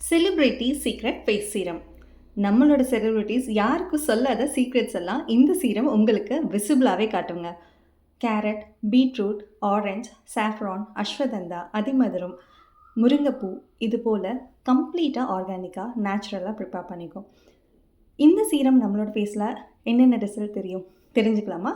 Celebrity secret face serum. நம்மளோட celebrities யாருக்கும் சொல்லாத சீக்ரெட்ஸ் எல்லாம் இந்த சீரம் உங்களுக்கு விசிபிளாகவே காட்டுங்க. Carrot, beetroot, orange, saffron, ashwagandha, அதிமதுரம், முருங்கைப்பூ இது போல் கம்ப்ளீட்டாக ஆர்கானிக்காக நேச்சுரலாக ப்ரிப்பேர் பண்ணிக்கும். இந்த சீரம் நம்மளோட ஃபேஸில் என்னென்ன ரிசல்ட் தெரிஞ்சுக்கலாமா?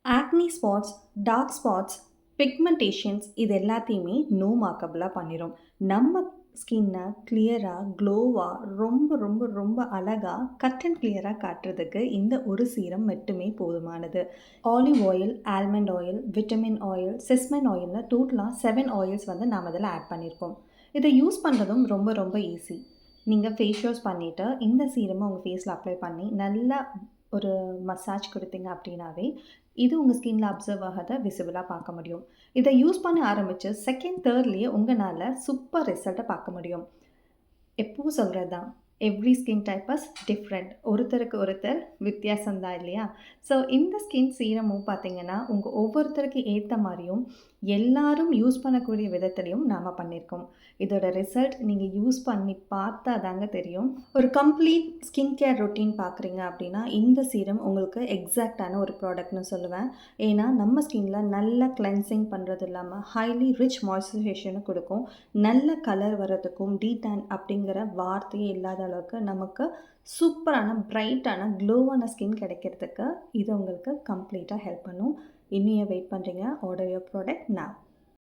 ஆக்னி ஸ்பாட்ஸ், டார்க் ஸ்பாட்ஸ், பிக்மெண்டேஷன்ஸ் இது எல்லாத்தையுமே நோ மார்க்கபிளாக பண்ணிடும். நம்ம ஸ்கின்னை கிளியராக, க்ளோவாக, ரொம்ப ரொம்ப ரொம்ப அழகாக கட் அண்ட் கிளியராக காட்டுறதுக்கு இந்த ஒரு சீரம் மட்டுமே போதுமானது. Olive oil, almond oil, vitamin oil, sesame ஆயில்னு டோட்டலாக 7 ஆயில்ஸ் நாம் அதில் ஆட் பண்ணியிருக்கோம். இதை யூஸ் பண்ணுறதும் ரொம்ப ரொம்ப ஈஸி. நீங்கள் ஃபேஸ் வாஷ் பண்ணிவிட்டு இந்த சீரமை உங்கள் ஃபேஸில் அப்ளை பண்ணி நல்லா ஒரு மசாஜ் கொடுத்தீங்க அப்படின்னாவே இது உங்கள் ஸ்கின்ல அப்சர்வ் ஆகாத விசிபிளாக பார்க்க முடியும். இதை யூஸ் பண்ண ஆரம்பித்து செகண்ட் தேர்ட்லேயே உங்களால் சூப்பர் ரிசல்ட்டை பார்க்க முடியும். எப்பவும் சொல்கிறது தான், every skin type is different. ஒருத்தருக்கு ஒருத்தர் வித்தியாசம்தான் இல்லையா? ஸோ இந்த ஸ்கின் சீரமும் பார்த்திங்கன்னா உங்கள் ஒவ்வொருத்தருக்கு ஏற்ற மாதிரியும் எல்லாரும் யூஸ் பண்ணக்கூடிய விதத்துலையும் நாம் பண்ணியிருக்கோம். இதோட ரிசல்ட் நீங்கள் யூஸ் பண்ணி பார்த்தா தாங்க தெரியும். ஒரு கம்ப்ளீட் ஸ்கின் கேர் ரொட்டீன் பார்க்குறீங்க அப்படின்னா இந்த சீரம் உங்களுக்கு எக்ஸாக்டான ஒரு ப்ராடக்ட்னு சொல்லுவேன். ஏன்னா நம்ம ஸ்கின்ல நல்ல கிளென்சிங் பண்ணுறது இல்லாமல் ஹைலி ரிச் மாய்ஸ்சரைசேஷனும் கொடுக்கும். நல்ல கலர் வர்றதுக்கும் டீடான் அப்படிங்கிற வார்த்தையே இல்லாத அளவுக்கு நமக்கு சூப்பரான பிரைட்டான க்ளோவான ஸ்கின் கிடைக்கிறதுக்கு இது உங்களுக்கு கம்ப்ளீட்டாக ஹெல்ப் பண்ணும். இன்னும் வெயிட் பண்ணுறீங்க? Order your product now.